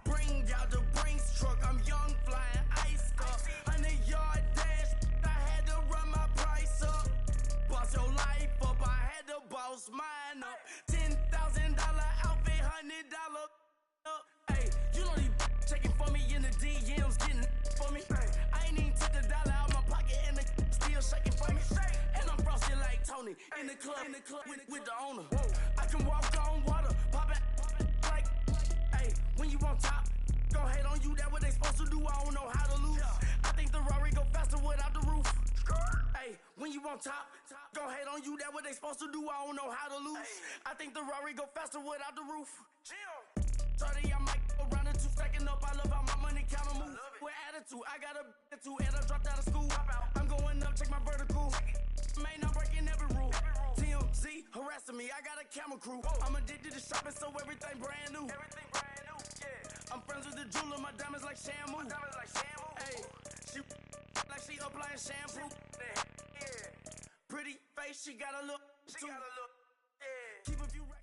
Bring out the Brinks truck, I'm young, flying ice up. 100-yard dash, I had to run my price up. Boss your life up, I had to boss mine up. $10,000 outfit, $100 up. Hey, you know these checking for me in the DMs, getting for me. I ain't even took the dollar out my pocket and the still shaking for me. And I'm frosted like Tony in the club with the owner. I can walk on water, poppin' like, hey, when you on top, gon' hate on you, that what they supposed to do, I don't know how to lose. I think the Rari go faster without the roof. Hey, when you on top, gon' hate on you, that what they supposed to do, I don't know how to lose. I think the Rari go faster without the roof. Shorty, I might go around the two stacking up, I love how my money counter move. With attitude, I got a attitude, and I dropped out of school. I'm going up, check my vertical. Man, I'm breaking every rule. TMZ harassing me, I got a camera crew. I'm addicted to shopping, so everything brand new. I'm friends with the jeweler, my diamonds like Shamu. Hey, she like she applying shampoo. Pretty face, she got a look. Keep a few right.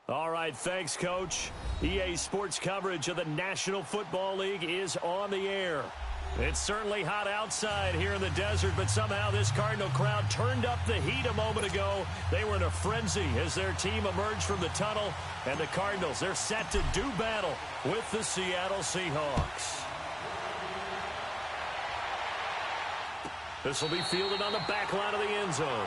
All right, thanks, Coach. EA Sports coverage of the National Football League is on the air. It's certainly hot outside here in the desert, but somehow this Cardinal crowd turned up the heat a moment ago. They were in a frenzy as their team emerged from the tunnel, and the Cardinals, they're set to do battle with the Seattle Seahawks. This will be fielded on the back line of the end zone.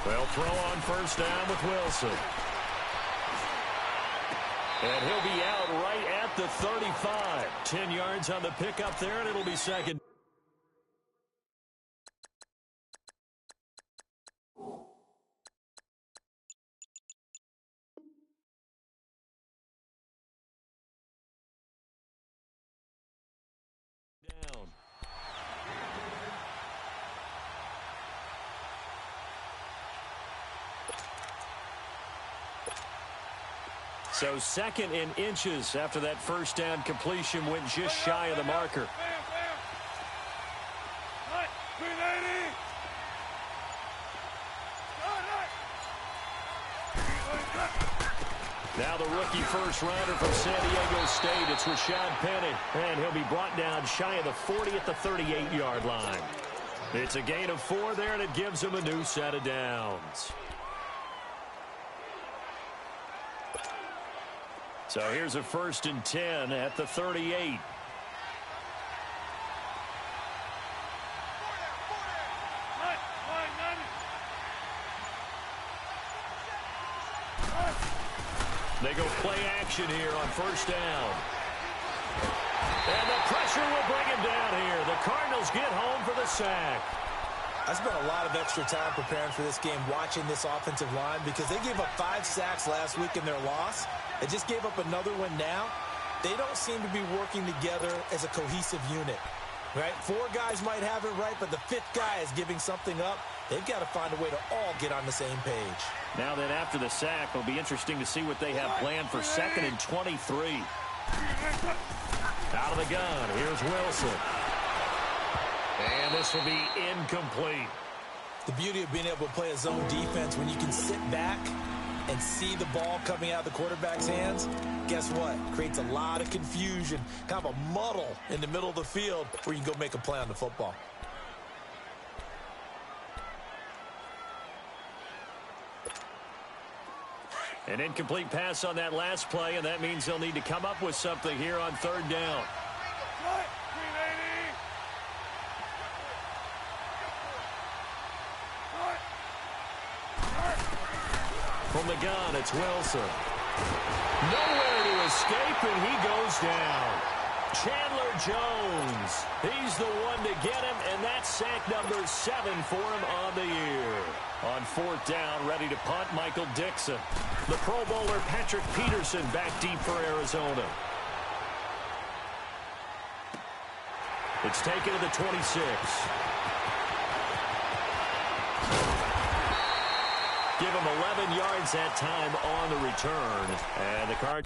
They'll throw on first down with Wilson. And he'll be out right at the 35. 10 yards on the pickup there, and it'll be second. Down. So second in inches after that first down completion went just shy of the marker. Now the rookie first rounder from San Diego State, it's Rashad Penny, and he'll be brought down shy of the 40 at the 38-yard line. It's a gain of 4 there, and it gives him a new set of downs. So here's a 1st and 10 at the 38. They go play action here on first down. And the pressure will bring him down here. The Cardinals get home for the sack. I spent a lot of extra time preparing for this game, watching this offensive line, because they gave up 5 sacks last week in their loss. They just gave up another one now. They don't seem to be working together as a cohesive unit, right? 4 guys might have it right, but the 5th guy is giving something up. They've got to find a way to all get on the same page. Now then, after the sack, it'll be interesting to see what they have planned for 2nd and 23. Out of the gun, here's Wilson. And this will be incomplete. The beauty of being able to play a zone defense when you can sit back and see the ball coming out of the quarterback's hands, guess what? Creates a lot of confusion, kind of a muddle in the middle of the field where you can go make a play on the football. An incomplete pass on that last play, and that means they'll need to come up with something here on 3rd down. From the gun, it's Wilson. Nowhere to escape, and he goes down. Chandler Jones. He's the one to get him, and that's sack number 7 for him on the year. On 4th down, ready to punt, Michael Dixon. The Pro Bowler Patrick Peterson back deep for Arizona. It's taken to the 26. Give him 11 yards that time on the return. And the Cardinals.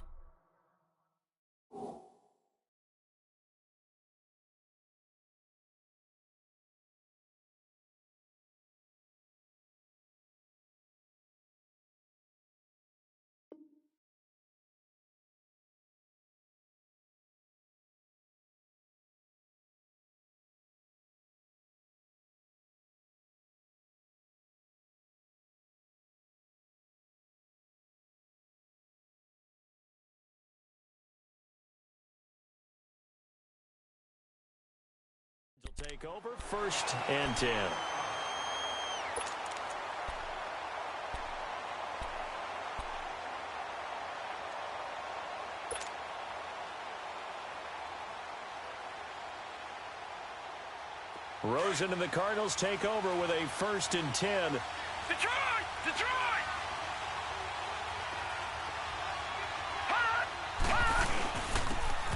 Will take over 1st and 10. Rosen and the Cardinals take over with a 1st and 10. Detroit! Detroit!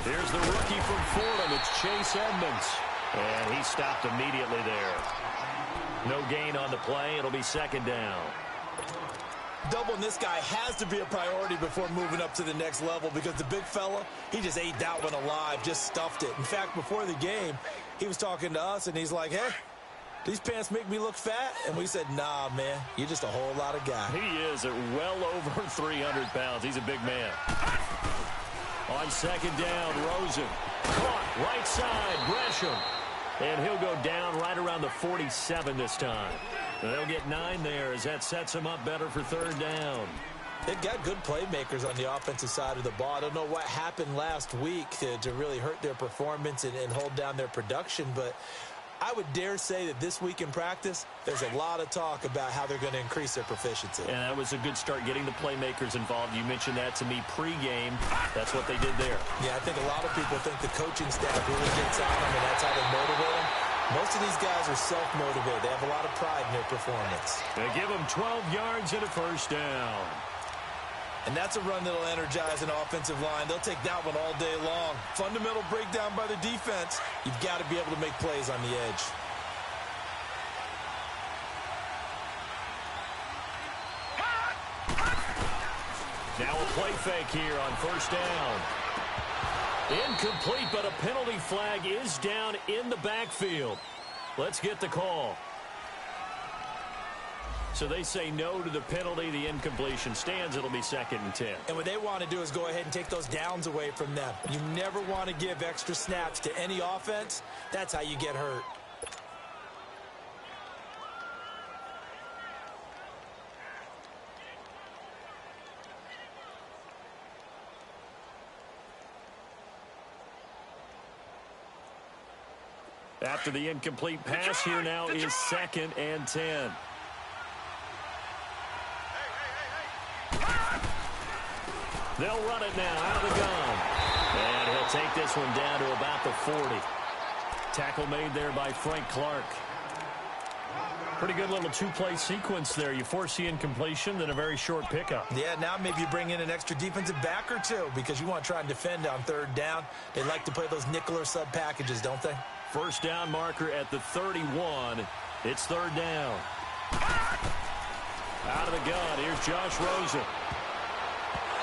Here's the rookie from Fordham. It's Chase Edmonds. And he stopped immediately there. No gain on the play. It'll be 2nd down. Doubling this guy has to be a priority before moving up to the next level because the big fella, he just ate that one alive, just stuffed it. In fact, before the game, he was talking to us, and he's like, hey, these pants make me look fat? And we said, nah, man, you're just a whole lot of guy. He is at well over 300 pounds. He's a big man. On 2nd down, Rosen. Caught right side, Gresham. And he'll go down right around the 47 this time. And they'll get 9 there as that sets him up better for 3rd down. They've got good playmakers on the offensive side of the ball. I don't know what happened last week to really hurt their performance and hold down their production, but I would dare say that this week in practice, there's a lot of talk about how they're going to increase their proficiency. And that was a good start getting the playmakers involved. You mentioned that to me pregame. That's what they did there. Yeah, I think a lot of people think the coaching staff really gets on them, and that's how they motivate them. Most of these guys are self-motivated. They have a lot of pride in their performance. They give them 12 yards and a 1st down. And that's a run that'll energize an offensive line. They'll take that one all day long. Fundamental breakdown by the defense. You've got to be able to make plays on the edge. Now a play fake here on 1st down. Incomplete, but a penalty flag is down in the backfield. Let's get the call. So they say no to the penalty. The incompletion stands. It'll be 2nd and 10. And what they want to do is go ahead and take those downs away from them. You never want to give extra snaps to any offense. That's how you get hurt. After the incomplete pass, here now is 2nd and 10. They'll run it now out of the gun. And he'll take this one down to about the 40. Tackle made there by Frank Clark. Pretty good little 2-play sequence there. You force the incompletion, then a very short pickup. Yeah, now maybe you bring in an extra defensive back or two because you want to try and defend on 3rd down. They like to play those nickel or sub packages, don't they? 1st down marker at the 31. It's 3rd down. Out of the gun, here's Josh Rosen.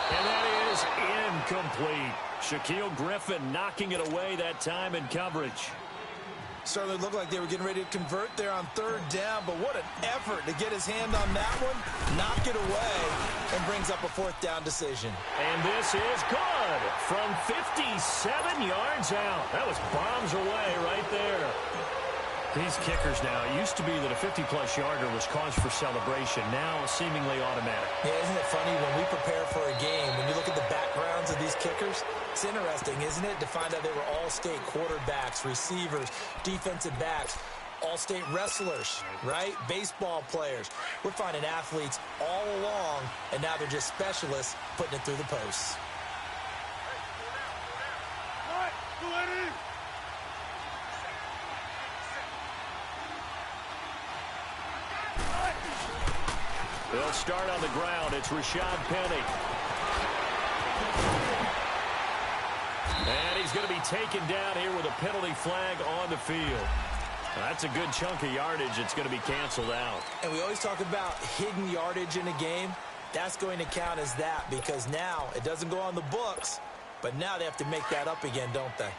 And that is incomplete. Shaquille Griffin knocking it away that time in coverage. Certainly looked like they were getting ready to convert there on 3rd down, but what an effort to get his hand on that one, knock it away, and brings up a 4th down decision. And this is good from 57 yards out. That was bombs away right there. These kickers now, it used to be that a 50-plus yarder was cause for celebration. Now seemingly automatic. Yeah, isn't it funny when we prepare for a game, when you look at the backgrounds of these kickers, it's interesting, isn't it, to find out they were all-state quarterbacks, receivers, defensive backs, all-state wrestlers, right? Baseball players. We're finding athletes all along, and now they're just specialists putting it through the posts. They'll start on the ground. It's Rashad Penny. And he's going to be taken down here with a penalty flag on the field. That's a good chunk of yardage. It's going to be canceled out. And we always talk about hidden yardage in a game. That's going to count as that because now it doesn't go on the books, but now they have to make that up again, don't they?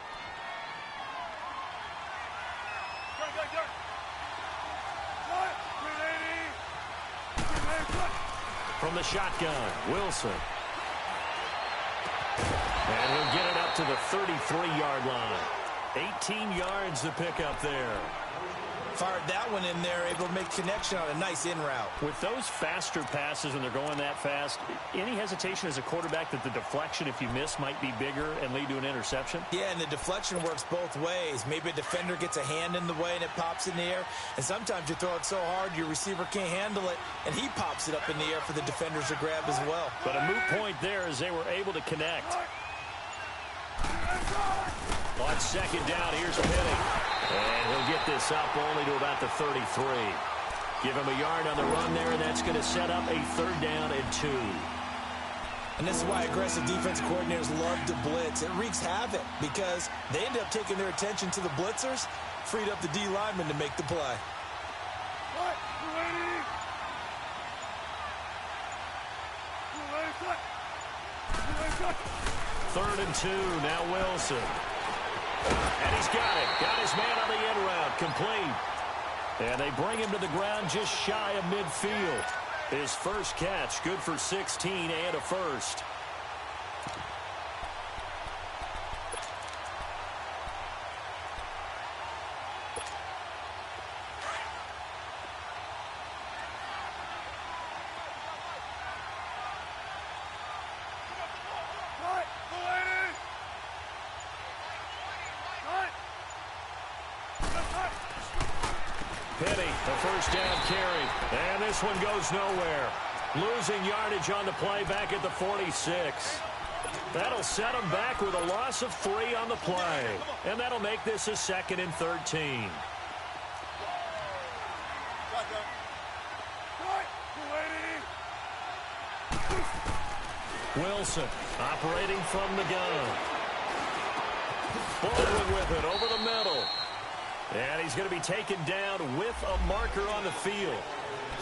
From the shotgun, Wilson. And he'll get it up to the 33-yard line. 18 yards to pick up there. Fired that one in there, able to make connection on a nice in route. With those faster passes when they're going that fast, any hesitation as a quarterback that the deflection, if you miss, might be bigger and lead to an interception? Yeah, and the deflection works both ways. Maybe a defender gets a hand in the way and it pops in the air. And sometimes you throw it so hard your receiver can't handle it, and he pops it up in the air for the defenders to grab as well. But a moot point there as they were able to connect. On second down, here's Penny. And he'll get this up only to about the 33. Give him a yard on the run there, and that's going to set up a 3rd down and 2. And this is why aggressive defensive coordinators love to blitz. It wreaks havoc because they end up taking their attention to the blitzers, freed up the D lineman to make the play. 3rd and 2, now Wilson. And he's got it. Got his man on the end route, complete. And they bring him to the ground just shy of midfield. His first catch, good for 16 and a first. Penny, the first down carry. And this one goes nowhere. Losing yardage on the play back at the 46. That'll set them back with a loss of 3 on the play. And that'll make this a 2nd and 13. Wilson operating from the gun. Baldwin with it over the middle. And he's going to be taken down with a marker on the field.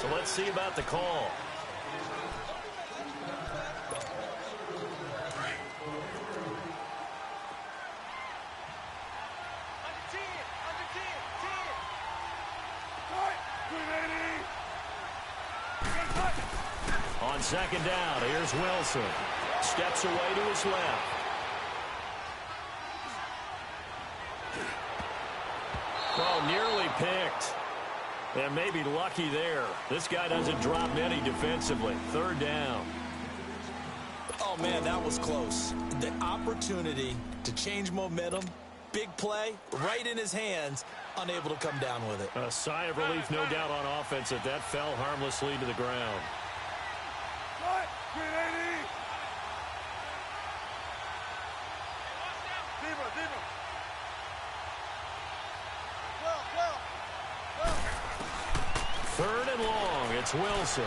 So let's see about the call. On second down, here's Wilson. Steps away to his left. Oh, nearly picked. And maybe lucky there. This guy doesn't drop many defensively. 3rd down. Oh, man, that was close. The opportunity to change momentum, big play, right in his hands, unable to come down with it. A sigh of relief, no doubt, on offense that fell harmlessly to the ground. Third and long, it's Wilson.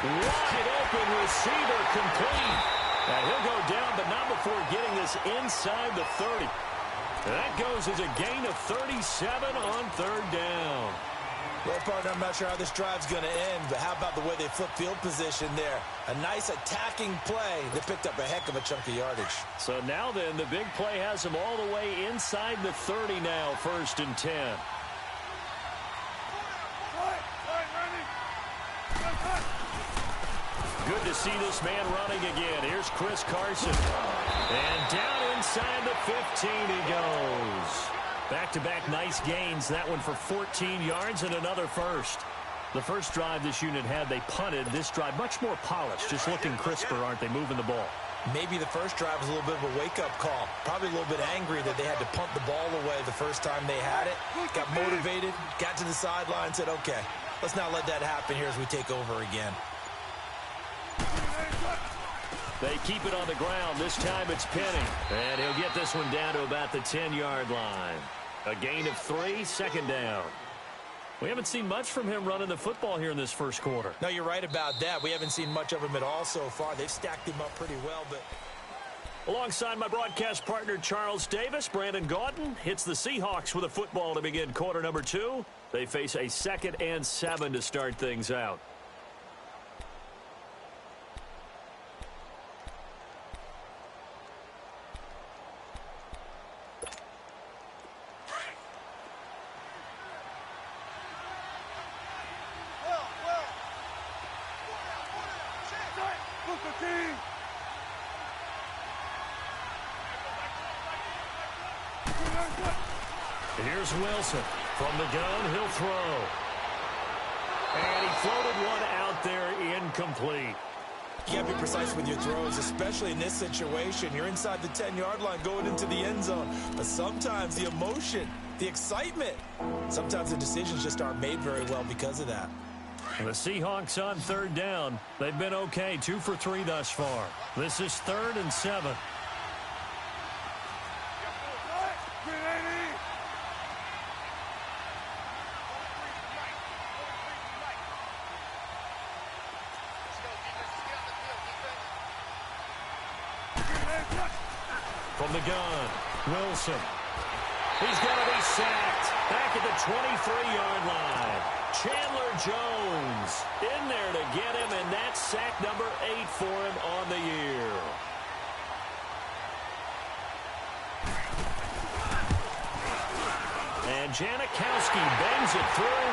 Wide open receiver, complete. And he'll go down, but not before getting this inside the 30. That goes as a gain of 37 on 3rd down. Well, partner, I'm not sure how this drive's going to end, but how about the way they flip field position there? A nice attacking play that picked up a heck of a chunk of yardage. So now then, the big play has them all the way inside the 30 now, 1st and 10. Good to see this man running again. Here's Chris Carson. And down inside the 15 he goes. Back-to-back nice gains. That one for 14 yards and another first. The first drive this unit had, they punted. This drive, much more polished. Just looking crisper, aren't they, moving the ball? Maybe the first drive was a little bit of a wake-up call. Probably a little bit angry that they had to punt the ball away the first time they had it. Got motivated, got to the sideline, said, okay, let's not let that happen here as we take over again. They keep it on the ground. This time it's Penny. And he'll get this one down to about the 10-yard line. A gain of 3, second down. We haven't seen much from him running the football here in this first quarter. No, you're right about that. We haven't seen much of him at all so far. They've stacked him up pretty well, but... Alongside my broadcast partner, Charles Davis, Brandon Gaudin hits the Seahawks with a football to begin quarter number 2. They face a 2nd and 7 to start things out. Here's Wilson. From the gun, he'll throw. And he floated one out there incomplete. You got to be precise with your throws, especially in this situation. You're inside the 10-yard line going into the end zone. But sometimes the emotion, the excitement, sometimes the decisions just aren't made very well because of that. And the Seahawks on 3rd down. They've been okay, 2 for 3 thus far. This is 3rd and 7. From the gun, Wilson. He's going to be sacked back at the 23-yard line. Chandler Jones in there to get him, and that's sack number 8 for him on the year. And Janikowski bangs it through,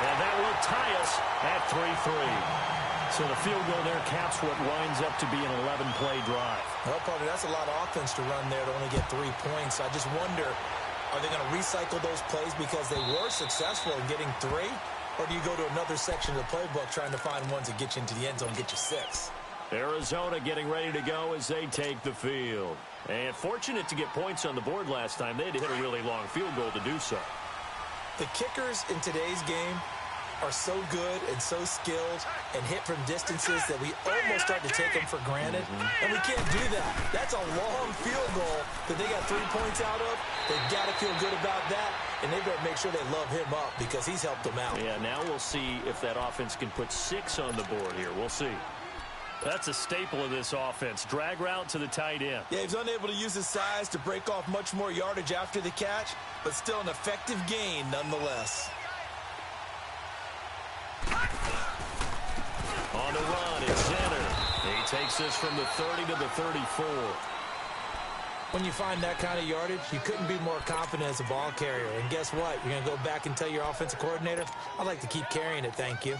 and that will tie us at 3-3. So the field goal there caps what winds up to be an 11-play drive. Well, partner, that's a lot of offense to run there to only get 3 points. I just wonder, are they going to recycle those plays because they were successful in getting 3? Or do you go to another section of the playbook trying to find ones that get you into the end zone and get you 6? Arizona getting ready to go as they take the field. And fortunate to get points on the board last time. They had to hit a really long field goal to do so. The kickers in today's game are so good and so skilled and hit from distances that we almost start to take them for granted. And we can't do that. That's a long field goal that they got 3 points out of. They've got to feel good about that, and they've got to make sure they love him up because he's helped them out. Yeah, now we'll see if that offense can put 6 on the board here. We'll see. That's a staple of this offense. Drag route to the tight end. Yeah, he's unable to use his size to break off much more yardage after the catch, but still an effective gain nonetheless. On the run, it's Zenner. He takes this from the 30 to the 34. When you find that kind of yardage, you couldn't be more confident as a ball carrier. And guess what? You're going to go back and tell your offensive coordinator, I'd like to keep carrying it, thank you.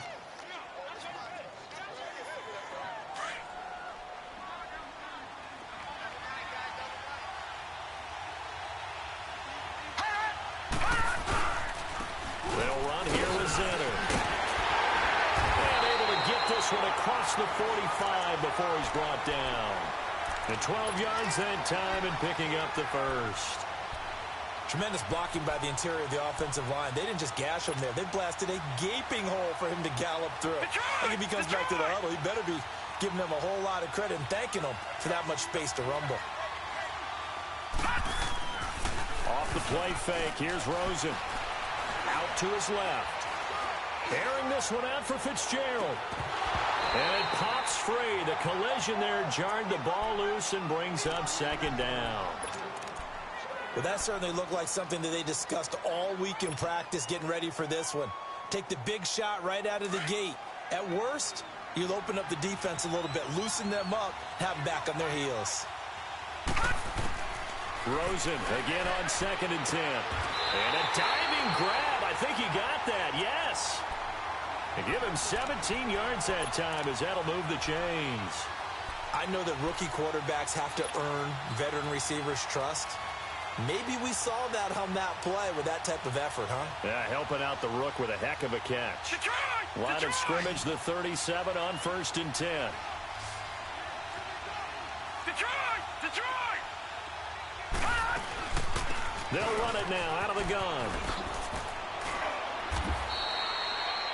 They'll run here with Zenner. Across the 45 before he's brought down. The 12 yards that time and picking up the first. Tremendous blocking by the interior of the offensive line. They didn't just gash him there. They blasted a gaping hole for him to gallop through. I think if he comes back to the huddle, he better be giving them a whole lot of credit and thanking them for that much space to rumble. Off the play fake, here's Rosen. Out to his left. Airing this one out for Fitzgerald. And it pops free. The collision there jarred the ball loose and brings up 2nd down. Well, that certainly looked like something that they discussed all week in practice getting ready for this one. Take the big shot right out of the gate. At worst, you'll open up the defense a little bit, loosen them up, have them back on their heels. Rosen again on 2nd and 10. And a diving grab. I think he got that. Yes. And give him 17 yards that time as that'll move the chains. I know that rookie quarterbacks have to earn veteran receivers' trust. Maybe we saw that on that play with that type of effort, huh? Yeah, helping out the rook with a heck of a catch. Line of scrimmage, the 37 on 1st and 10. They'll run it now out of the gun.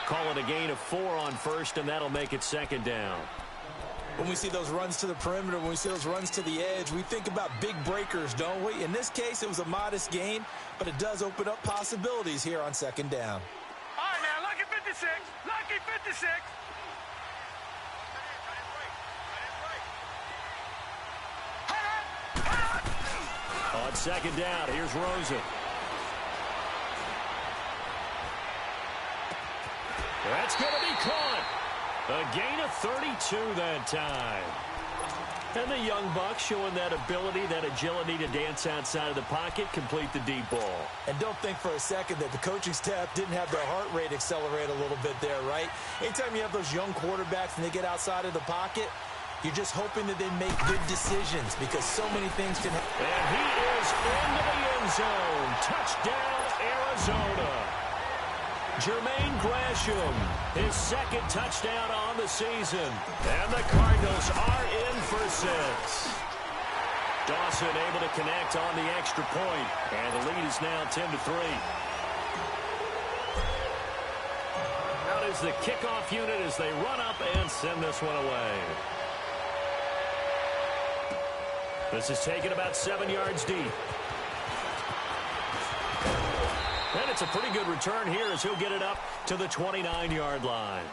Call it a gain of 4 on 1st, and that'll make it 2nd down. When we see those runs to the perimeter, when we see those runs to the edge, we think about big breakers, don't we? In this case, it was a modest gain, but it does open up possibilities here on second down. All right, now, lucky 56. Lucky 56. On second down, here's Rosen. That's going to be caught. A gain of 32 that time. And the young buck showing that ability, that agility to dance outside of the pocket, complete the deep ball. And don't think for a second that the coaching staff didn't have their heart rate accelerate a little bit there, right? Anytime you have those young quarterbacks and they get outside of the pocket, you're just hoping that they make good decisions because so many things can happen. And he is into the end zone. Touchdown, Arizona. Jermaine Gresham, his second touchdown on the season. And the Cardinals are in for 6. Dawson able to connect on the extra point. And the lead is now 10-3. Out is the kickoff unit as they run up and send this one away. This is taken about 7 yards deep. And it's a pretty good return here as he'll get it up to the 29-yard line.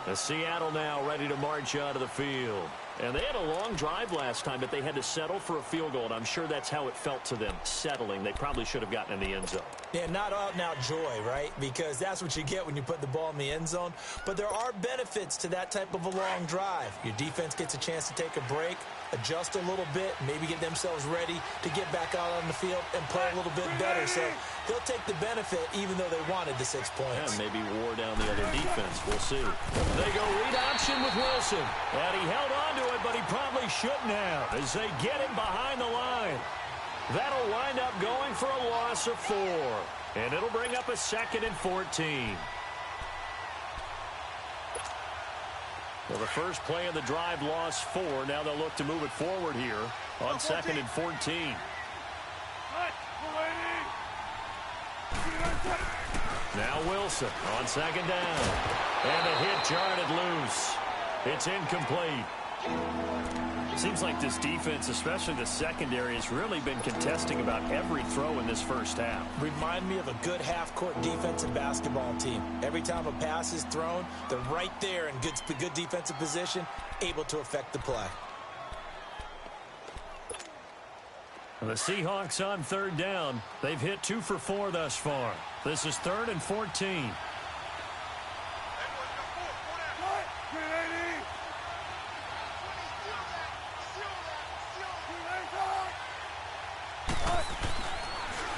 The Seattle now ready to march out of the field. And they had a long drive last time, but they had to settle for a field goal, and I'm sure that's how it felt to them, settling. They probably should have gotten in the end zone. Yeah, not out-and-out joy, right? Because that's what you get when you put the ball in the end zone. But there are benefits to that type of a long drive. Your defense gets a chance to take a break, adjust a little bit, maybe get themselves ready to get back out on the field and play a little bit better. So they'll take the benefit even though they wanted the 6 points. Yeah, maybe wore down the other defense. We'll see. They go read option with Wilson. And he held on to it, but he probably shouldn't have as they get him behind the line. That'll wind up going for a loss of 4. And it'll bring up a 2nd and 14. Well, the first play of the drive lost 4. Now they'll look to move it forward here on 2nd and 14. Now Wilson on 2nd down. And the hit jarred loose. It's incomplete. Seems like this defense, especially the secondary, has really been contesting about every throw in this first half. Remind me of a good half-court defensive basketball team. Every time a pass is thrown, they're right there in good defensive position, able to affect the play. The Seahawks on 3rd down. They've hit 2 for 4 thus far. This is 3rd and 14.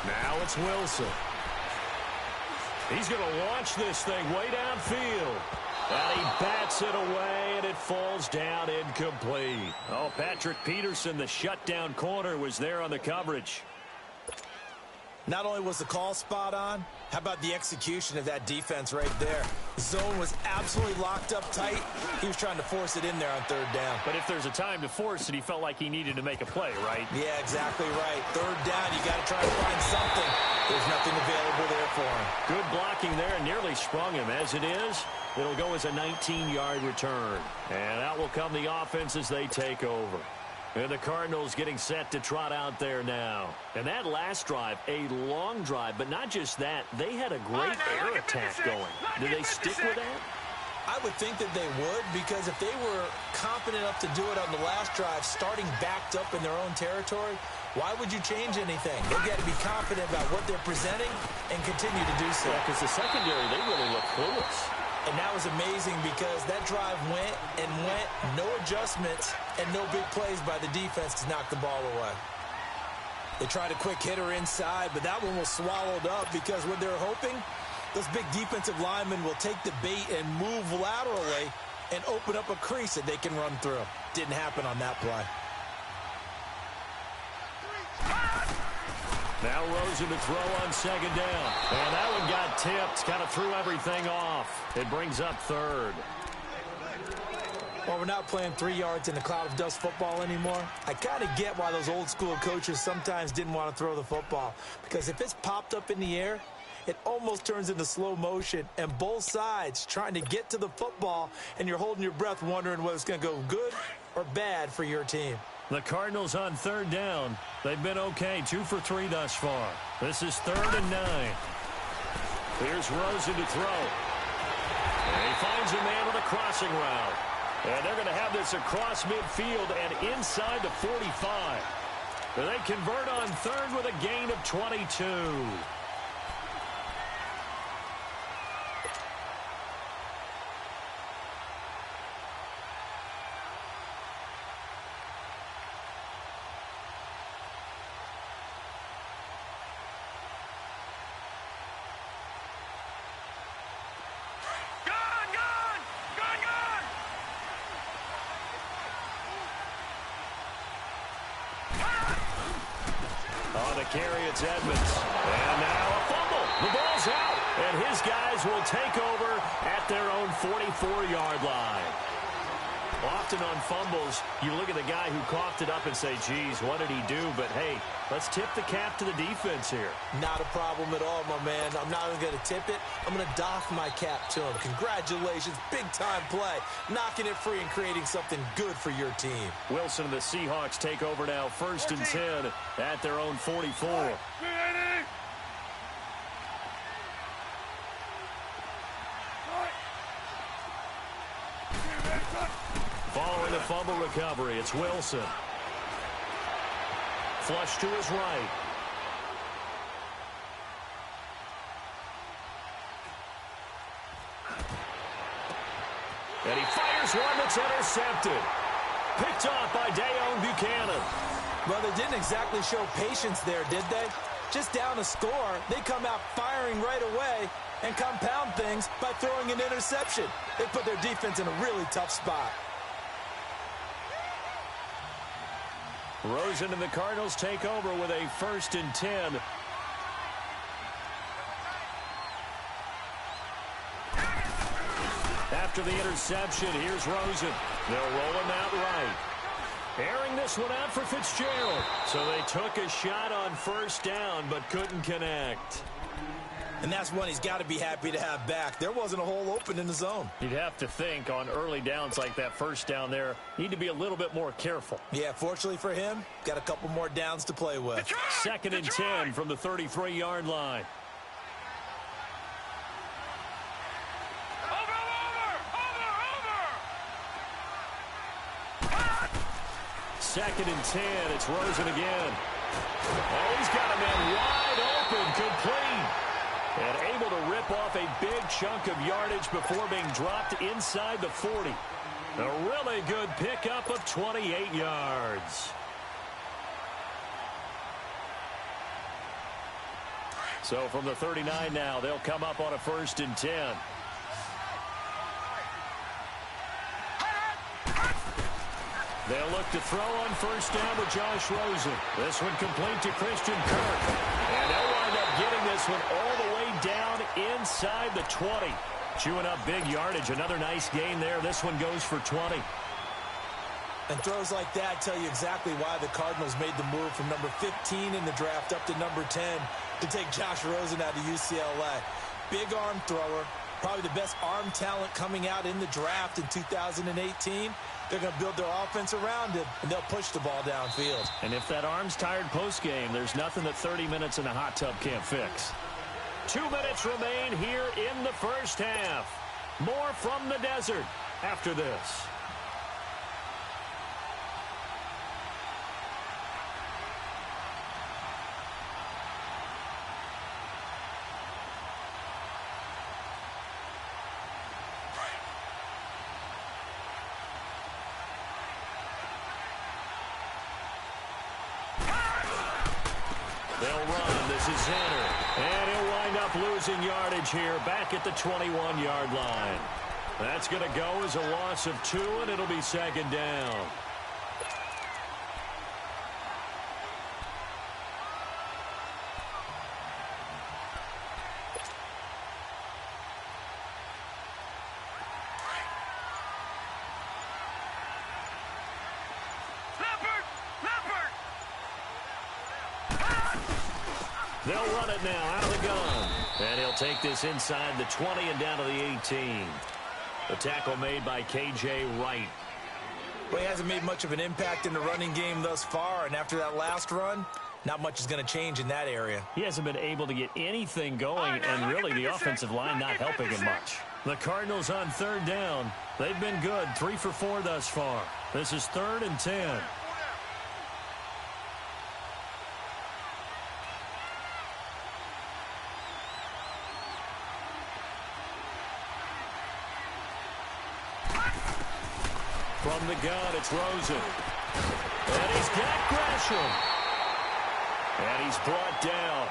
Now it's Wilson. He's going to launch this thing way downfield. And he bats it away, and it falls down incomplete. Oh, Patrick Peterson, the shutdown corner, was there on the coverage. Not only was the call spot on, how about the execution of that defense right there? The zone was absolutely locked up tight. He was trying to force it in there on 3rd down. But if there's a time to force it, he felt like he needed to make a play, right? Yeah, exactly right. 3rd down, you got to try to find something. There's nothing available there for him. Good blocking there, nearly sprung him. As it is, it'll go as a 19-yard return. And out will come the offense as they take over. And the Cardinals getting set to trot out there now. And that last drive, a long drive, but not just that. They had a great air attack going. Do they stick with that? I would think that they would, because if they were confident enough to do it on the last drive, starting backed up in their own territory, why would you change anything? They've got to be confident about what they're presenting and continue to do so. Yeah, because the secondary, they really look clueless. And that was amazing because that drive went and went, no adjustments, and no big plays by the defense to knock the ball away. They tried a quick hitter inside, but that one was swallowed up because what they're hoping, those big defensive linemen will take the bait and move laterally and open up a crease that they can run through. Didn't happen on that play. Now Rosen to throw on 2nd down. And that one got tipped, kind of threw everything off. It brings up 3rd. Well, we're not playing 3 yards in a cloud of dust football anymore. I kind of get why those old school coaches sometimes didn't want to throw the football. Because if it's popped up in the air, it almost turns into slow motion. And both sides trying to get to the football, and you're holding your breath wondering whether it's going to go good or bad for your team. The Cardinals on third down. They've been okay, 2 for 3 thus far. This is 3rd and 9. Here's Rosen to throw. And he finds a man with a crossing route. And they're going to have this across midfield and inside the 45. And they convert on 3rd with a gain of 22. On the carry, it's Edmonds. And now a fumble. The ball's out. And his guys will take over at their own 44-yard line. Often on fumbles, you look at the guy who coughed it up and say, geez, what did he do? But, hey, let's tip the cap to the defense here. Not a problem at all, my man. I'm not even going to tip it. I'm going to doff my cap to him. Congratulations. Big-time play. Knocking it free and creating something good for your team. Wilson and the Seahawks take over now, 1st and 10 at their own 44. Following the fumble recovery, it's Wilson. Flush to his right. And he fires one that's intercepted. Picked off by Dayon Buchanan. Well, they didn't exactly show patience there, did they? Just down a score, they come out firing right away and compound things by throwing an interception. They put their defense in a really tough spot. Rosen and the Cardinals take over with a 1st and 10. After the interception, here's Rosen. They'll roll him out right. Airing this one out for Fitzgerald. So they took a shot on 1st down, but couldn't connect. And that's one he's got to be happy to have back. There wasn't a hole open in the zone. You'd have to think on early downs like that 1st down there, need to be a little bit more careful. Yeah, fortunately for him, got a couple more downs to play with. 2nd and 10 from the 33-yard line. Second and 10, it's Rosen again. Oh, he's got a man wide open, complete. And able to rip off a big chunk of yardage before being dropped inside the 40. A really good pickup of 28 yards. So from the 39 now, they'll come up on a 1st and 10. They'll look to throw on 1st down with Josh Rosen. This one complete to Christian Kirk. And they'll wind up getting this one all the way down inside the 20. Chewing up big yardage. Another nice gain there. This one goes for 20. And throws like that tell you exactly why the Cardinals made the move from number 15 in the draft up to number 10 to take Josh Rosen out of UCLA. Big arm thrower. Probably the best arm talent coming out in the draft in 2018. They're going to build their offense around it, and they'll push the ball downfield. And if that arm's tired postgame, there's nothing that 30 minutes in a hot tub can't fix. 2 minutes remain here in the 1st half. More from the desert after this. They'll run. This is Zanner. And he'll wind up losing yardage here back at the 21-yard line. That's going to go as a loss of 2, and it'll be 2nd down. They'll run it now out of the gun. And he'll take this inside the 20 and down to the 18. The tackle made by K.J. Wright. Well, he hasn't made much of an impact in the running game thus far, and after that last run, not much is going to change in that area. He hasn't been able to get anything going, and really the offensive line not helping him much. The Cardinals on third down. They've been good, 3 for 4 thus far. This is 3rd and 10. From the gun, it's Rosen. And he's got Gresham. And he's brought down.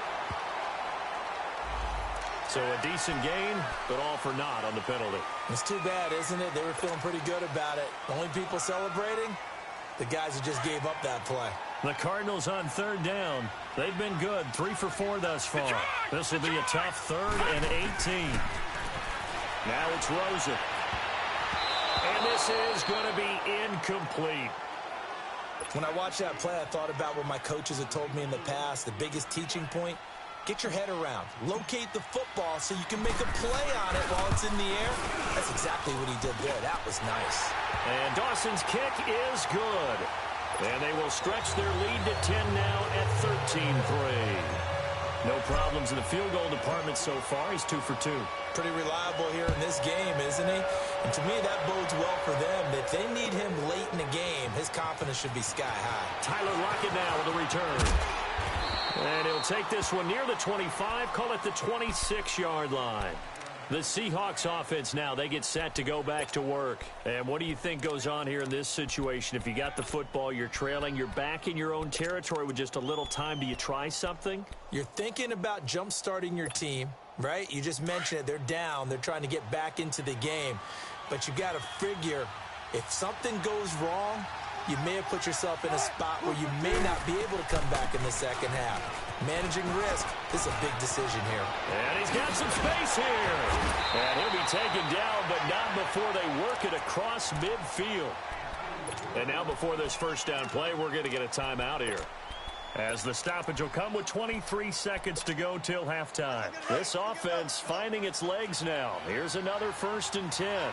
So a decent gain, but all for naught on the penalty. It's too bad, isn't it? They were feeling pretty good about it. The only people celebrating, the guys who just gave up that play. The Cardinals on third down. They've been good, 3 for 4 thus far. This will be a tough 3rd and 18. Now it's Rosen. And this is going to be incomplete. When I watched that play, I thought about what my coaches had told me in the past. The biggest teaching point, get your head around. Locate the football so you can make a play on it while it's in the air. That's exactly what he did there. That was nice. And Dawson's kick is good. And they will stretch their lead to 10 now at 13-3. No problems in the field goal department so far. He's 2 for 2. Pretty reliable here in this game, isn't he? And to me, that bodes well for them. If they need him late in the game, his confidence should be sky high. Tyler Lockett now with a return. And he'll take this one near the 25, call it the 26-yard line. The Seahawks offense now, they get set to go back to work. And what do you think goes on here in this situation? If you got the football, you're trailing, you're back in your own territory with just a little time, do you try something? You're thinking about jump-starting your team, right? You just mentioned it. They're down. They're trying to get back into the game. But you got to figure, if something goes wrong, you may have put yourself in a spot where you may not be able to come back in the second half. Managing risk is a big decision here. And he's got some space here. And he'll be taken down, but not before they work it across midfield. And now before this first down play, we're going to get a timeout here, as the stoppage will come with 23 seconds to go till halftime. This offense finding its legs now. Here's another 1st and 10.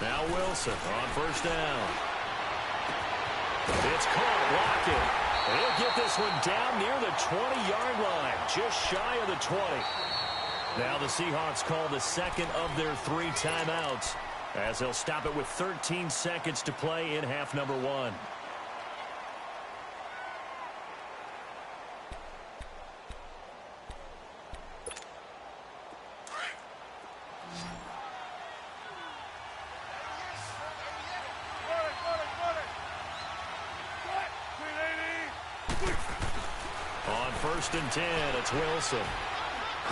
Now Wilson on first down. It's caught. Lockett. He'll get this one down near the 20-yard line, just shy of the 20. Now the Seahawks call the second of their 3 timeouts, as they'll stop it with 13 seconds to play in half number 1. On 1st and 10, it's Wilson.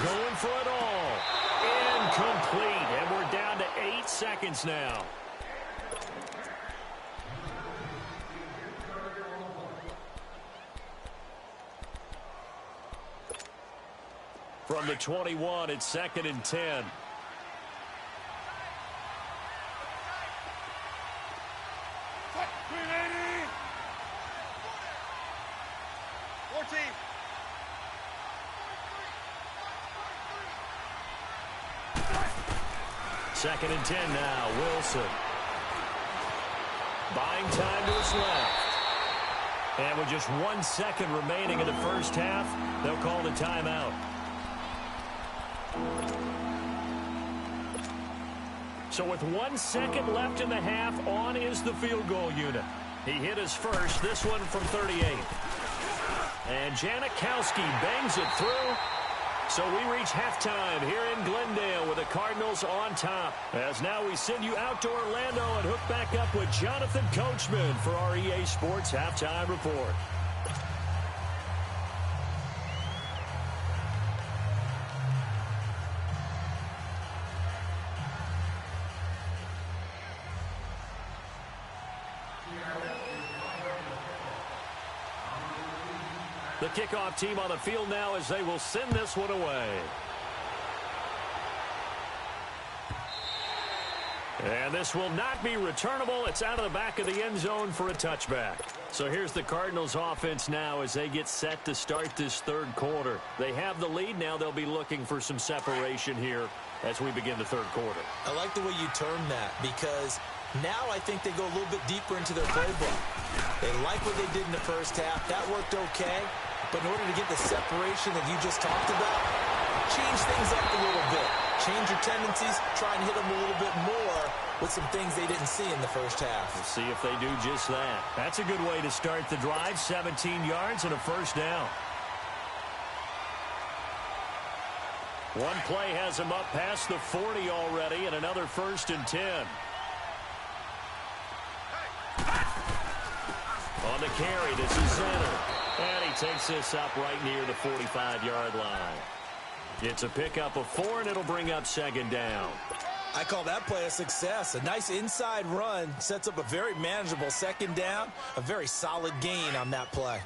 Going for it all. Incomplete. And we're down to 8 seconds now. From the 21, it's 2nd and 10. Second and 10 now, Wilson. Buying time to his left. And with just 1 second remaining in the first half, they'll call the timeout. So with 1 second left in the half, on is the field goal unit. He hit his first, this one from 38. And Janikowski bangs it through. So we reach halftime here in Glendale with the Cardinals on top. As now we send you out to Orlando and hook back up with Jonathan Coachman for our EA Sports Halftime Report. The kickoff team on the field now as they will send this one away. And this will not be returnable. It's out of the back of the end zone for a touchback. So here's the Cardinals offense now as they get set to start this third quarter. They have the lead. Now they'll be looking for some separation here as we begin the third quarter. I like the way you term that because now I think they go a little bit deeper into their playbook. They like what they did in the first half. That worked okay. But in order to get the separation that you just talked about, change things up a little bit. Change your tendencies. Try and hit them a little bit more with some things they didn't see in the first half. We'll see if they do just that. That's a good way to start the drive. 17 yards and a first down. One play has him up past the 40 already, and another 1st and 10. On the carry, this is center. And he takes this up right near the 45-yard line. It's a pickup of 4, and it'll bring up 2nd down. I call that play a success. A nice inside run sets up a very manageable 2nd down. A very solid gain on that play.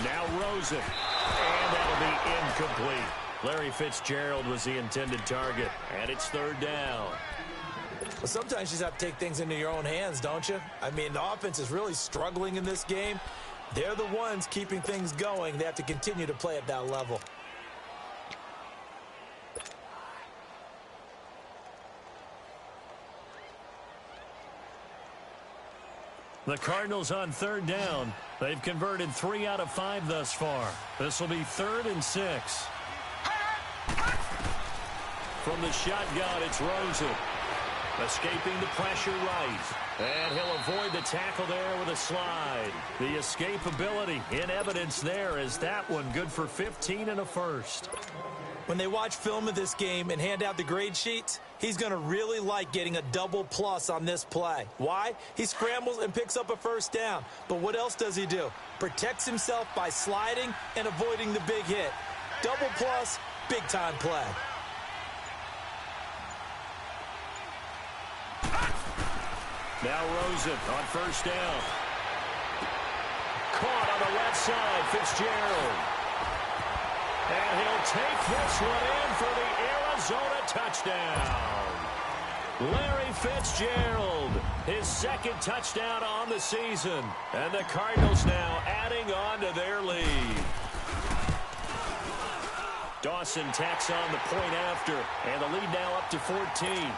Now Rosen, and that'll be incomplete. Larry Fitzgerald was the intended target, and it's 3rd down. Well, sometimes you just have to take things into your own hands, don't you? I mean, the offense is really struggling in this game. They're the ones keeping things going. They have to continue to play at that level. The Cardinals on 3rd down. They've converted 3 out of 5 thus far. This will be 3rd and 6. From the shotgun, it's Rosen. Escaping the pressure right. And he'll avoid the tackle there with a slide. The escapability in evidence there is that one good for 15 and a first. When they watch film of this game and hand out the grade sheets, he's going to really like getting a double plus on this play. Why? He scrambles and picks up a 1st down. But what else does he do? Protects himself by sliding and avoiding the big hit. Double plus, big-time play. Now Rosen on 1st down. Caught on the left side, Fitzgerald. And he'll take this one in for the Arizona touchdown. Larry Fitzgerald, his 2nd touchdown on the season. And the Cardinals now adding on to their lead. Dawson tacks on the point after, and the lead now up to 14.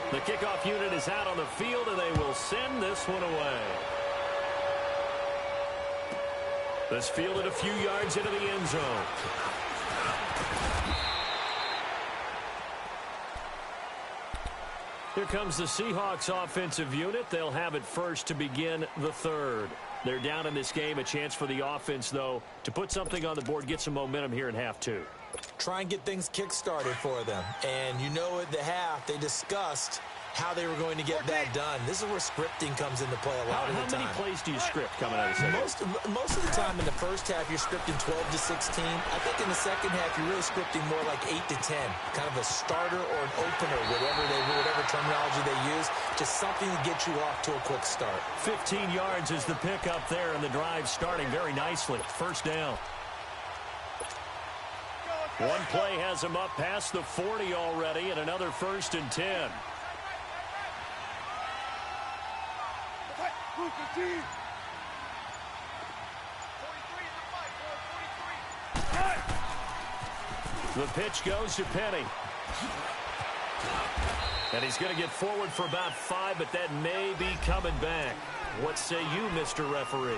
The kickoff unit is out on the field, and they will send this one away. This fielded a few yards into the end zone. Here comes the Seahawks offensive unit. They'll have it first to begin the 3rd. They're down in this game. A chance for the offense, though, to put something on the board, get some momentum here in half 2. Try and get things kick-started for them. And you know at the half, they discussed how they were going to get that done. This is where scripting comes into play a lot of the time. How many plays do you script coming out of the second? Most of the time in the first half, you're scripting 12 to 16. I think in the second half, you're really scripting more like 8 to 10. Kind of a starter or an opener, whatever terminology they use. Just something to get you off to a quick start. 15 yards is the pickup there, and the drive starting very nicely. 1st down. One play has him up past the 40 already, and another 1st and 10. The pitch goes to Penny. And he's going to get forward for about 5, but that may be coming back. What say you, Mr. Referee?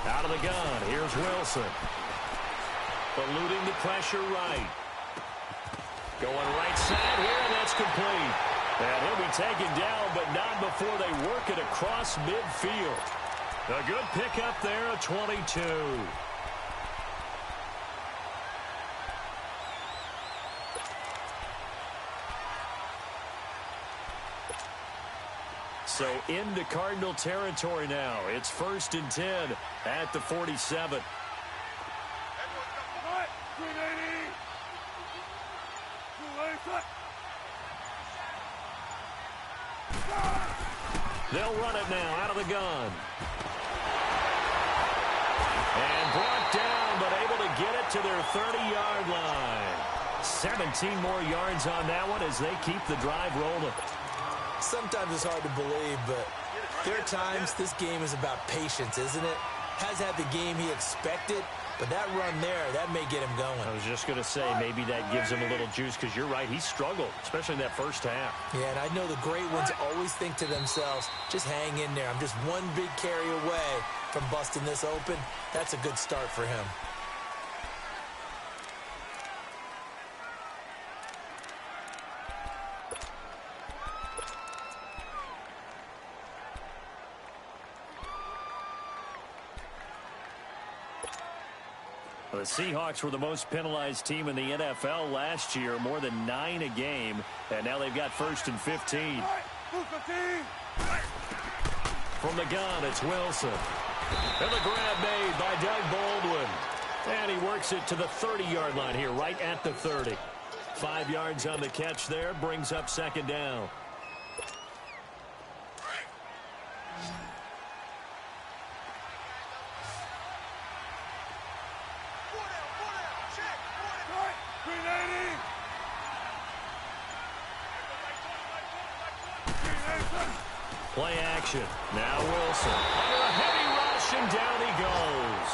Out of the gun, here's Wilson. Eluding the pressure right. Going right side here, and that's complete. And he'll be taken down, but not before they work it across midfield. A good pickup there, a 22. So into Cardinal territory now. It's 1st and 10 at the 47. They'll run it now out of the gun. And brought down, but able to get it to their 30-yard line. 17 more yards on that one as they keep the drive rolling. Sometimes it's hard to believe, but there are times this game is about patience, isn't it? Has had the game he expected, but that run there, that may get him going. I was just going to say, maybe that gives him a little juice, because you're right, he struggled, especially in that first half. Yeah, and I know the great ones always think to themselves, just hang in there. I'm just one big carry away from busting this open. That's a good start for him. The Seahawks were the most penalized team in the NFL last year, more than 9 a game, and now they've got 1st and 15. From the gun, it's Wilson. And the grab made by Doug Baldwin. And he works it to the 30-yard line here, right at the 30. 5 yards on the catch there, brings up 2nd down. Play action. Now Wilson. Under a heavy rush, and down he goes.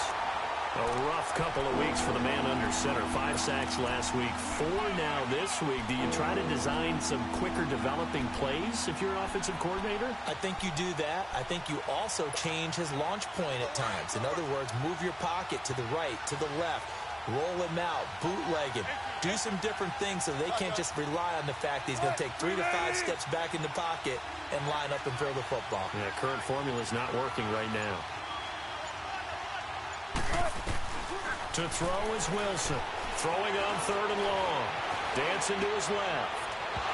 A rough couple of weeks for the man under center. 5 sacks last week, 4 now this week. Do you try to design some quicker developing plays if you're an offensive coordinator? I think you do that. I think you also change his launch point at times. In other words, move your pocket to the right, to the left. Roll him out, bootleg him, do some different things so they can't just rely on the fact that he's going to take 3 to 5 steps back in the pocket and line up and throw the football. Yeah, current formula is not working right now. To throw is Wilson. Throwing on 3rd and long. Dancing to his left.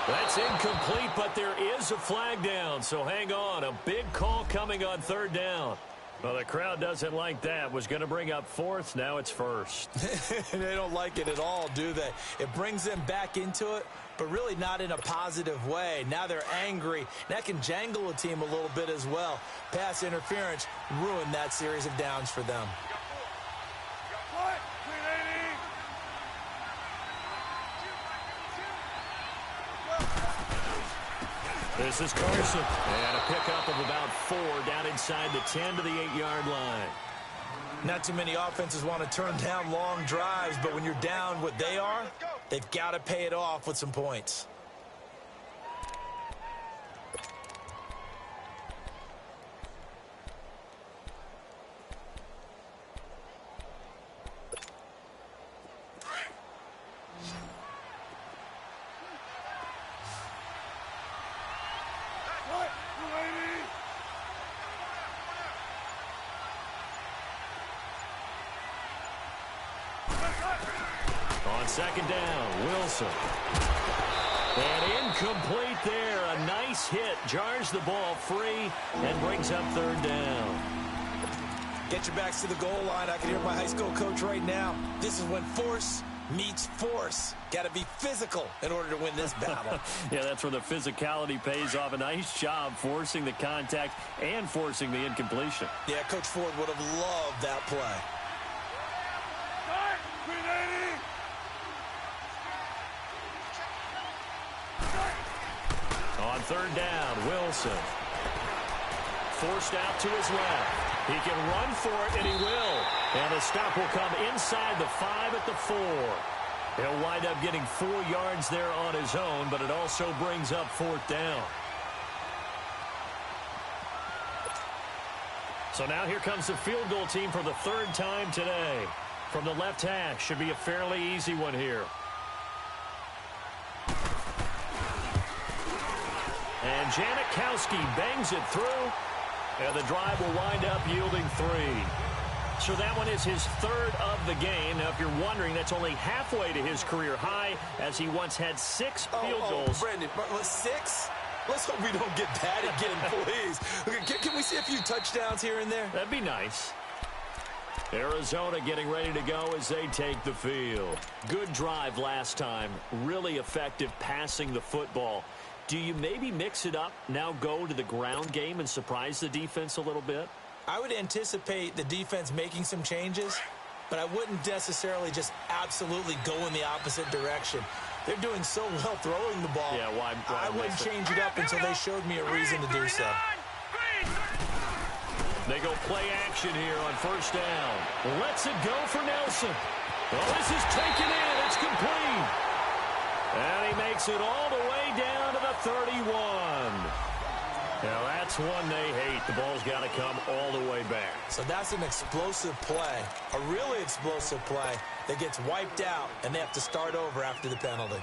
That's incomplete, but there is a flag down, so hang on. A big call coming on 3rd down. Well, the crowd doesn't like that. Was going to bring up 4th. Now it's 1st. They don't like it at all, do they? It brings them back into it, but really not in a positive way. Now they're angry. That can jangle a team a little bit as well. Pass interference ruined that series of downs for them. This is Carson. And a pickup of about 4 down inside the 10 to the 8-yard line. Not too many offenses want to turn down long drives, but when you're down what they are, they've got to pay it off with some points. On 2nd down, Wilson. And incomplete there. A nice hit. Jars the ball free and brings up 3rd down. Get your backs to the goal line. I can hear my high school coach right now. This is when force meets force. Got to be physical in order to win this battle. Yeah, that's where the physicality pays off. A nice job forcing the contact and forcing the incompletion. Yeah, Coach Ford would have loved that play. On 3rd down, Wilson. Forced out to his left. He can run for it, and he will. And the stop will come inside the 5 at the 4. He'll wind up getting 4 yards there on his own, but it also brings up 4th down. So now here comes the field goal team for the 3rd time today. From the left hash, should be a fairly easy one here. And Janikowski bangs it through, and the drive will wind up yielding 3. So that one is his 3rd of the game. Now, if you're wondering, that's only halfway to his career high, as he once had 6 field goals. Brandon, 6? Let's hope we don't get bad again, please. Can we see a few touchdowns here and there? That'd be nice. Arizona getting ready to go as they take the field. Good drive last time. Really effective passing the football. Do you maybe mix it up, now go to the ground game and surprise the defense a little bit? I would anticipate the defense making some changes, but I wouldn't necessarily just absolutely go in the opposite direction. They're doing so well throwing the ball. Yeah, why I wouldn't change it up until they showed me a reason to do so. They go play action here on first down. Lets it go for Nelson. Well, this is taken in. It's complete. And he makes it all the way down to the 31. Now, that's one they hate. The ball's got to come all the way back. So that's an explosive play, a really explosive play that gets wiped out, and they have to start over after the penalty.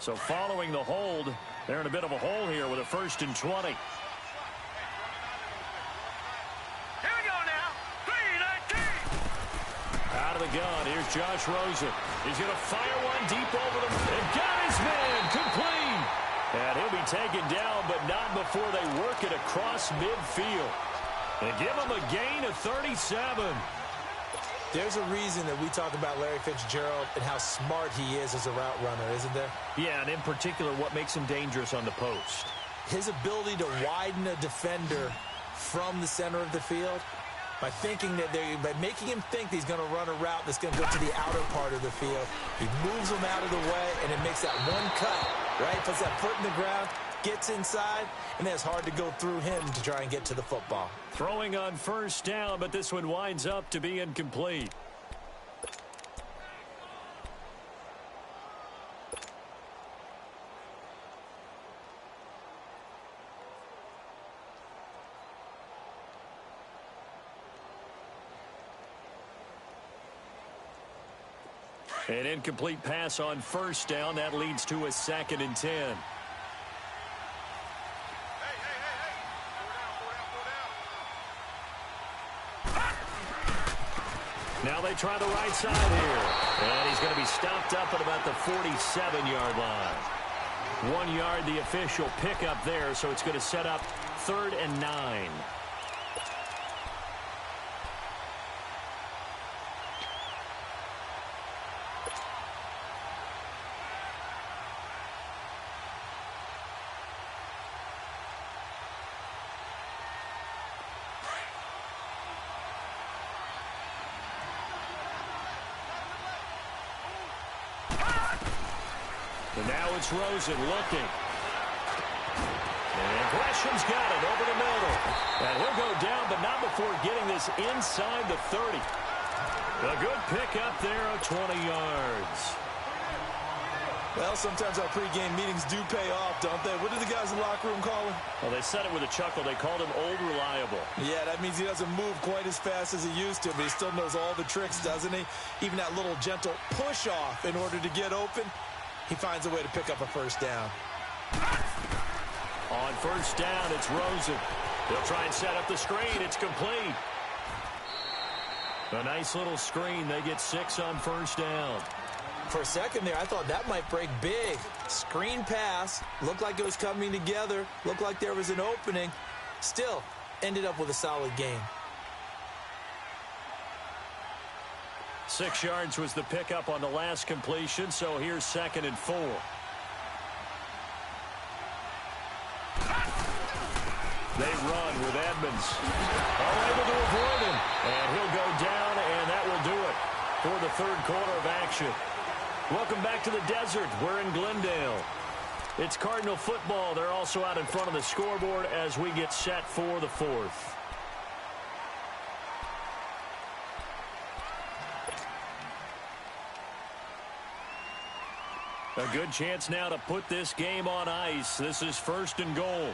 So following the hold, they're in a bit of a hole here with a 1st and 20. Here we go now. 3-19. Out of the gun, here's Josh Rosen. He's going to fire one deep over the... And got his man, complete. And he'll be taken down, but not before they work it across midfield. And give him a gain of 37. There's a reason that we talk about Larry Fitzgerald and how smart he is as a route runner, isn't there? Yeah, and in particular, what makes him dangerous on the post. His ability to widen a defender from the center of the field by making him think that he's going to run a route that's going to go to the outer part of the field. He moves him out of the way, and it makes that one cut, right? Puts that foot in the ground, gets inside, and then it's hard to go through him to try and get to the football. Throwing on first down, but this one winds up to be incomplete. An incomplete pass on first down. That leads to a 2nd and 10. Now they try the right side here. And he's going to be stopped up at about the 47-yard line. 1 yard, the official pickup there, so it's going to set up 3rd and 9. And now it's Rosen looking. And Gresham's got it over the middle. And he'll go down, but not before getting this inside the 30. A good pickup there of 20 yards. Well, sometimes our pregame meetings do pay off, don't they? What do the guys in the locker room call him? Well, they said it with a chuckle. They called him Old Reliable. Yeah, that means he doesn't move quite as fast as he used to, but he still knows all the tricks, doesn't he? Even that little gentle push-off in order to get open. He finds a way to pick up a first down. On first down, it's Rosen. They'll try and set up the screen. It's complete. A nice little screen. They get 6 on first down. For a second there, I thought that might break big. Screen pass. Looked like it was coming together. Looked like there was an opening. Still, ended up with a solid gain. 6 yards was the pickup on the last completion, so here's 2nd and 4. They run with Edmonds. Able to avoid him. And he'll go down, and that will do it for the 3rd quarter of action. Welcome back to the desert. We're in Glendale. It's Cardinal football. They're also out in front of the scoreboard as we get set for the 4th. A good chance now to put this game on ice. This is 1st and goal.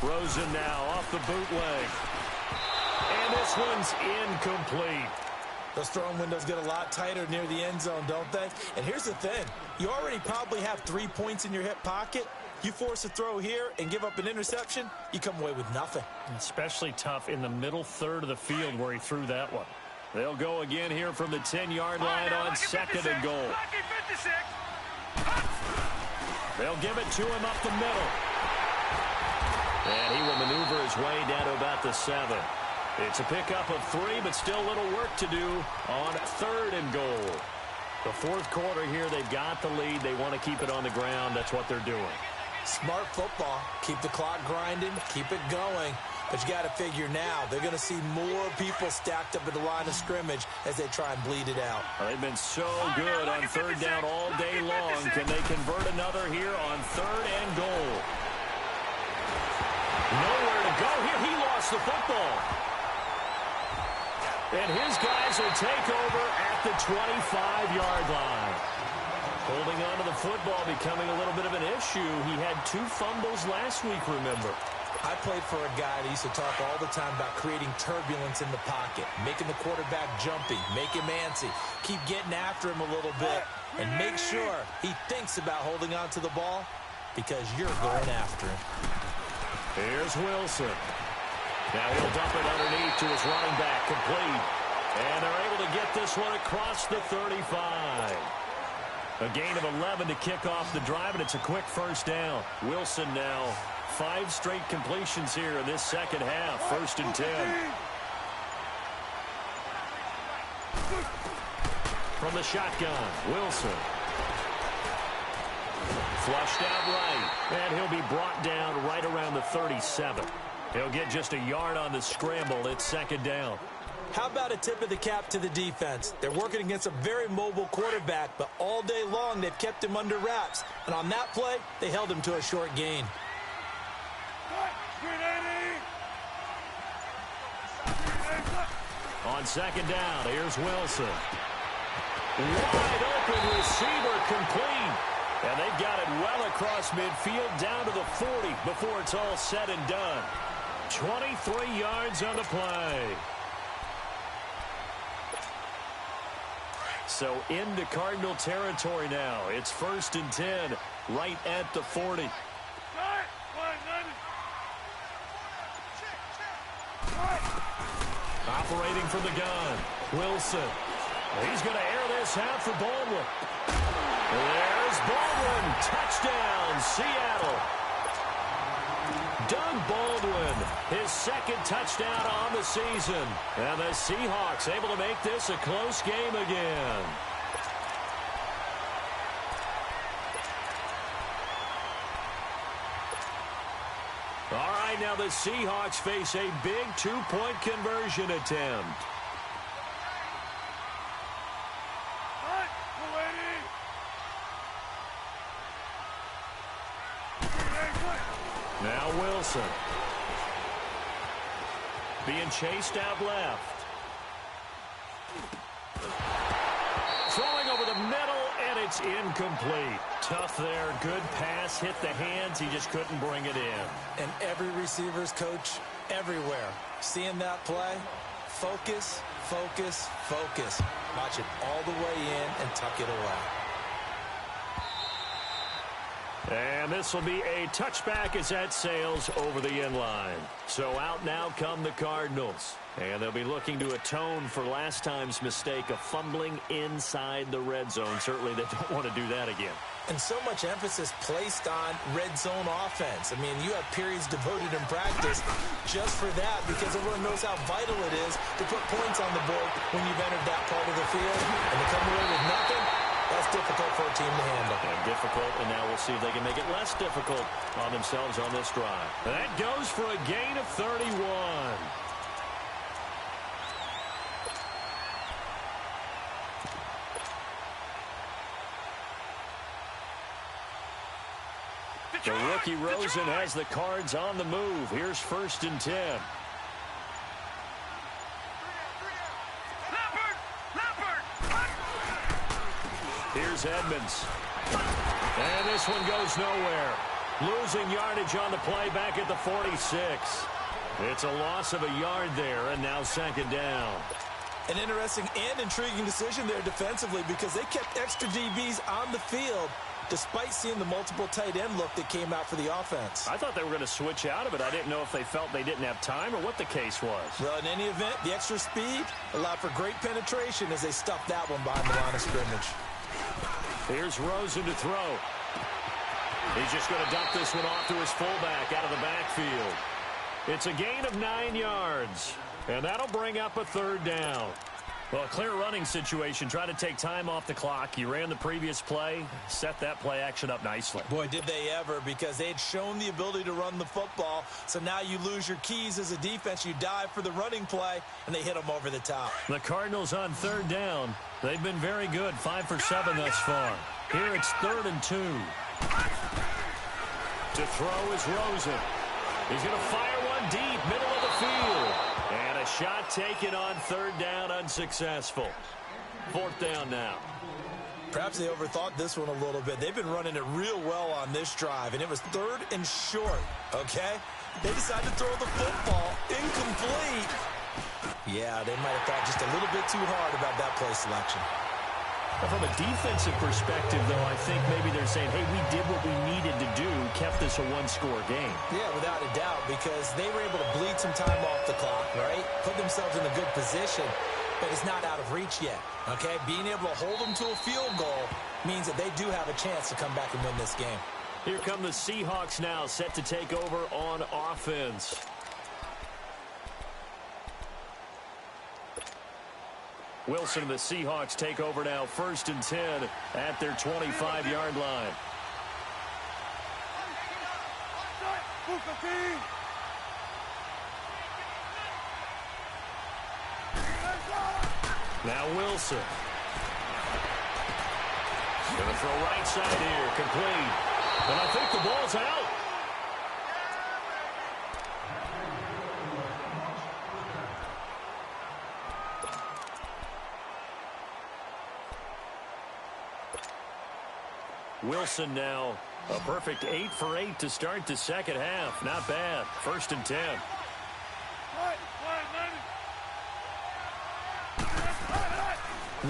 Rosen now off the bootleg. And this one's incomplete. Those throwing windows get a lot tighter near the end zone, don't they? And here's the thing. You already probably have 3 points in your hip pocket. You force a throw here and give up an interception, you come away with nothing. Especially tough in the middle third of the field where he threw that one. They'll go again here from the 10-yard line on 2nd and goal. They'll give it to him up the middle. And he will maneuver his way down to about the 7. It's a pickup of 3, but still a little work to do on 3rd and goal. The fourth quarter here, they've got the lead. They want to keep it on the ground. That's what they're doing. Smart football. Keep the clock grinding. Keep it going. But you got to figure now, they're going to see more people stacked up at the line of scrimmage as they try and bleed it out. They've been so good on 3rd down all day long. Can they convert another here on 3rd and goal? Nowhere to go here. He lost the football. And his guys will take over at the 25-yard line. Holding on to the football becoming a little bit of an issue. He had 2 fumbles last week, remember. I played for a guy that used to talk all the time about creating turbulence in the pocket, making the quarterback jumpy, make him antsy, keep getting after him a little bit, and make sure he thinks about holding on to the ball because you're going after him. Here's Wilson. Now he'll dump it underneath to his running back, complete. And they're able to get this one across the 35. A gain of 11 to kick off the drive, and it's a quick first down. Wilson now 5 straight completions here in this second half. 1st and 10. From the shotgun, Wilson. Flushed out right, and he'll be brought down right around the 37. He'll get just a yard on the scramble. It's 2nd down. How about a tip of the cap to the defense? They're working against a very mobile quarterback, but all day long they've kept him under wraps. And on that play, they held him to a short gain. On 2nd down, here's Wilson. Wide open receiver, complete. And they've got it well across midfield down to the 40 before it's all said and done. 23 yards on the play. So into Cardinal territory now. It's 1st and 10 right at the 40. Operating from the gun, Wilson. He's going to air this out for Baldwin. There's Baldwin. Touchdown, Seattle. Doug Baldwin, his 2nd touchdown on the season. And the Seahawks able to make this a close game again. All right, now the Seahawks face a big 2-point conversion attempt. Now Wilson. Being chased out left. Throwing over the middle, and it's incomplete. Tough there. Good pass. Hit the hands. He just couldn't bring it in. And every receiver's coach everywhere. Seeing that play, focus, focus, focus. Watch it all the way in and tuck it away. And this will be a touchback as that sails over the end line. So out now come the Cardinals. And they'll be looking to atone for last time's mistake of fumbling inside the red zone. Certainly they don't want to do that again. And so much emphasis placed on red zone offense. I mean, you have periods devoted in practice just for that because everyone knows how vital it is to put points on the board when you've entered that part of the field. And to come away with nothing, that's difficult for a team to handle. And difficult, and now we'll see if they can make it less difficult on themselves on this drive. That goes for a gain of 31. The rookie Rosen has the Cards on the move. Here's 1st and 10. Here's Edmonds. And this one goes nowhere. Losing yardage on the play back at the 46. It's a loss of a yard there, and now 2nd down. An interesting and intriguing decision there defensively because they kept extra DBs on the field despite seeing the multiple tight end look that came out for the offense. I thought they were going to switch out of it. I didn't know if they felt they didn't have time or what the case was. Well, in any event, the extra speed allowed for great penetration as they stuffed that one behind the line of scrimmage. Here's Rosen to throw. He's just going to dump this one off to his fullback out of the backfield. It's a gain of 9 yards, and that'll bring up a third down. Well, a clear running situation. Try to take time off the clock. You ran the previous play, set that play action up nicely. Boy, did they ever, because they had shown the ability to run the football. So now you lose your keys as a defense. You dive for the running play, and they hit them over the top. The Cardinals on third down. They've been very good, 5 for 7 thus far. Here it's 3rd and 2. To throw is Rosen. He's going to fire one deep, middle of the field. And a shot taken on third down, unsuccessful. 4th down now. Perhaps they overthought this one a little bit. They've been running it real well on this drive, and it was 3rd and short, okay? They decided to throw the football incomplete. Yeah, they might have thought just a little bit too hard about that play selection. From a defensive perspective, though, I think maybe they're saying, hey, we did what we needed to do, kept this a one-score game. Yeah, without a doubt, because they were able to bleed some time off the clock, right? Put themselves in a good position, but it's not out of reach yet, okay? Being able to hold them to a field goal means that they do have a chance to come back and win this game. Here come the Seahawks now, set to take over on offense. Wilson and the Seahawks take over now, 1st and 10 at their 25-yard line. Now Wilson. Going to throw right side here, complete. And I think the ball's out. Wilson now a perfect 8 for 8 to start the second half. Not bad. 1st and 10.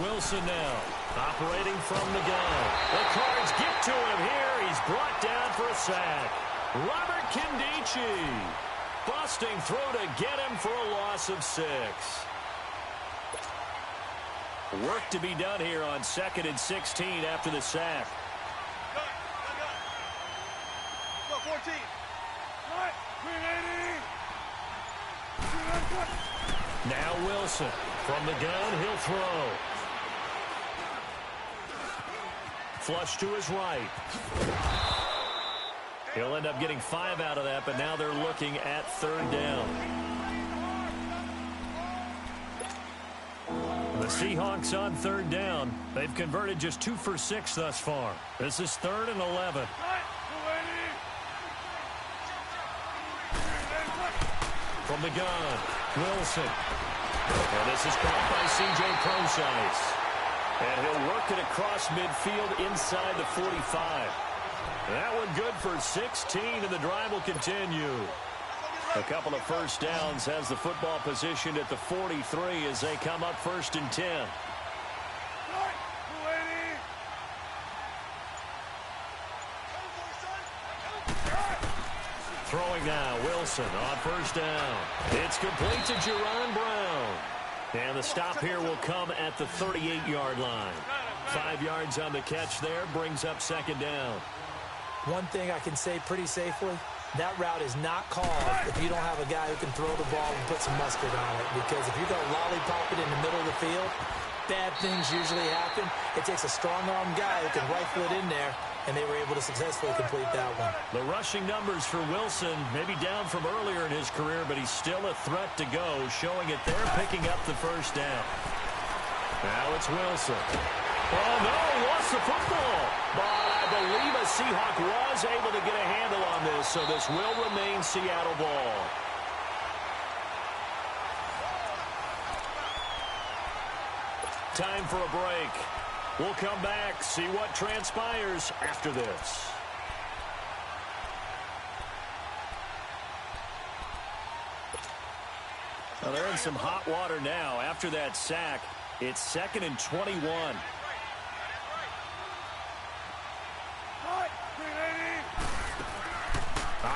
Wilson now operating from the gun. The Cards get to him here. He's brought down for a sack. Robert Kindici busting through to get him for a loss of 6. Work to be done here on 2nd and 16 after the sack. 14. Now Wilson from the gun, he'll throw. Flush to his right. He'll end up getting 5 out of that, but now they're looking at 3rd down. The Seahawks on 3rd down. They've converted just 2 for 6 thus far. This is 3rd and 11. From the gun, Wilson. And this is caught by C.J. Prosise. And he'll work it across midfield inside the 45. That one good for 16, and the drive will continue. A couple of first downs has the football positioned at the 43 as they come up 1st and 10. Throwing now, Wilson on 1st down. It's complete to Jerron Brown. And the stop here will come at the 38-yard line. 5 yards on the catch there, brings up 2nd down. One thing I can say pretty safely, that route is not called if you don't have a guy who can throw the ball and put some mustard on it. Because if you're going to lollipop it in the middle of the field, bad things usually happen. It takes a strong-arm guy who can rifle it in there, and they were able to successfully complete that one. The rushing numbers for Wilson maybe down from earlier in his career, but he's still a threat to go, showing it there, picking up the 1st down. Now it's Wilson. Oh, no, lost the football. But I believe a Seahawk was able to get a handle on this, so this will remain Seattle ball. Time for a break. We'll come back, see what transpires after this. Well, they're in some hot water now. After that sack, it's 2nd and 21.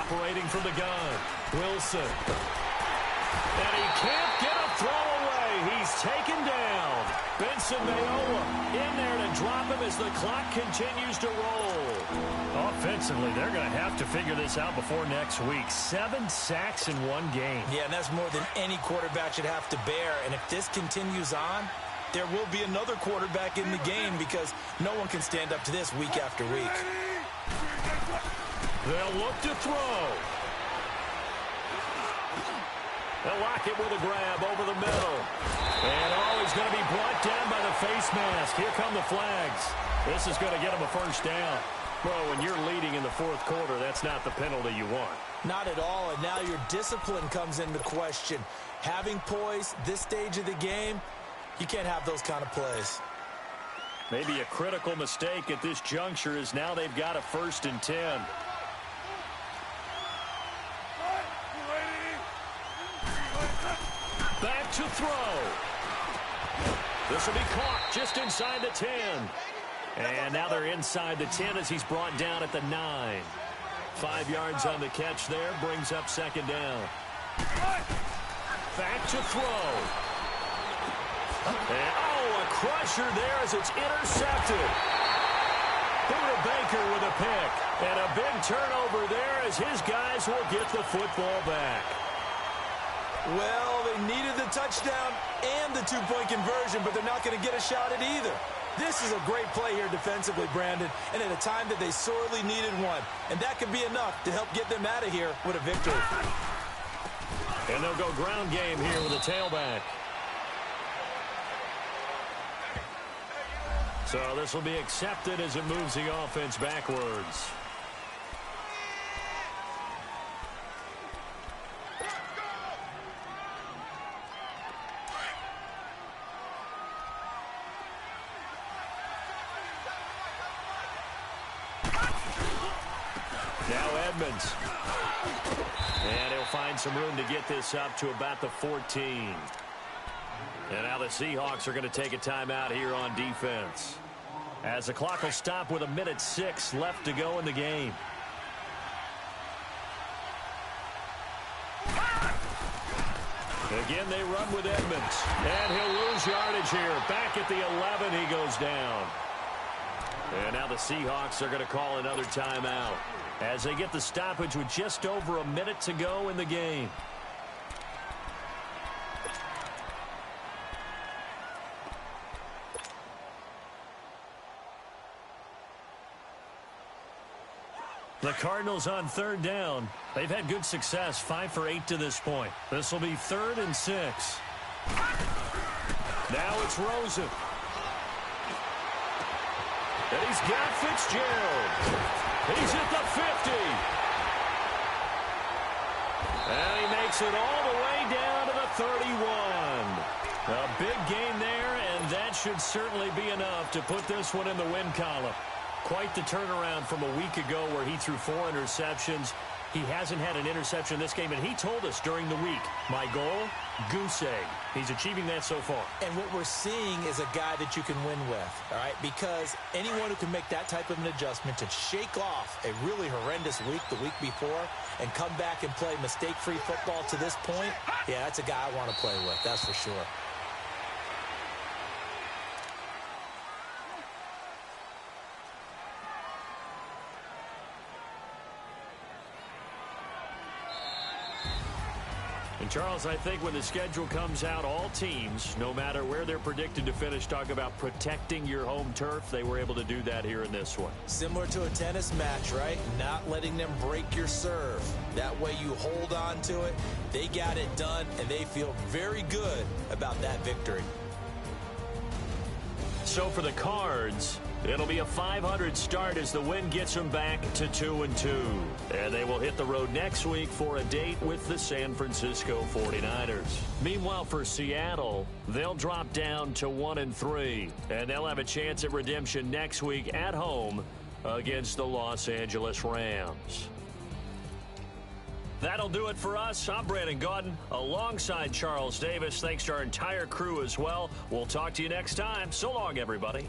operating from the gun. Wilson. And he can't get a throw away. He's taken down. Benson Mayowa in there to drop him as the clock continues to roll. Offensively, they're going to have to figure this out before next week. 7 sacks in one game. Yeah, and that's more than any quarterback should have to bear. And if this continues on, there will be another quarterback in the game because no one can stand up to this week after week. They'll look to throw. They'll lock it with a grab over the middle. And he's going to be brought down by the face mask. Here come the flags. This is going to get him a first down. Well, when you're leading in the fourth quarter, that's not the penalty you want. Not at all, and now your discipline comes into question. Having poise this stage of the game, you can't have those kind of plays. Maybe a critical mistake at this juncture is now they've got a 1st and 10. Back to throw. This will be caught just inside the 10. And now they're inside the 10 as he's brought down at the 9. 5 yards on the catch there, brings up 2nd down. Back to throw. And, a crusher there as it's intercepted. Buda Baker with a pick. And a big turnover there as his guys will get the football back. Well, they needed the touchdown and the 2-point conversion, but they're not going to get a shot at either. This is a great play here defensively, Brandon, and at a time that they sorely needed one. And that could be enough to help get them out of here with a victory. And they'll go ground game here with a tailback. So this will be accepted as it moves the offense backwards. Now Edmonds. And he'll find some room to get this up to about the 14. And now the Seahawks are going to take a timeout here on defense, as the clock will stop with 1:06 left to go in the game. Again, they run with Edmonds. And he'll lose yardage here. Back at the 11, he goes down. And now the Seahawks are going to call another timeout as they get the stoppage with just over a minute to go in the game. The Cardinals on 3rd down. They've had good success, 5 for 8 to this point. This will be 3rd and 6. Now it's Rosen. And he's got Fitzgerald. He's at the 50. And he makes it all the way down to the 31. A big gain there, and that should certainly be enough to put this one in the win column. Quite the turnaround from a week ago where he threw 4 interceptions. He hasn't had an interception this game, and he told us during the week, my goal, goose egg. He's achieving that so far. And what we're seeing is a guy that you can win with, all right? Because anyone who can make that type of an adjustment to shake off a really horrendous week the week before and come back and play mistake-free football to this point, yeah, that's a guy I want to play with, that's for sure. And Charles, I think when the schedule comes out, all teams, no matter where they're predicted to finish, talk about protecting your home turf. They were able to do that here in this one. Similar to a tennis match, right? Not letting them break your serve. That way you hold on to it. They got it done, and they feel very good about that victory. So for the Cards, it'll be a 500 start as the win gets them back to 2-2. And they will hit the road next week for a date with the San Francisco 49ers. Meanwhile, for Seattle, they'll drop down to 1-3. And they'll have a chance at redemption next week at home against the Los Angeles Rams. That'll do it for us. I'm Brandon Gaudin alongside Charles Davis. Thanks to our entire crew as well. We'll talk to you next time. So long, everybody.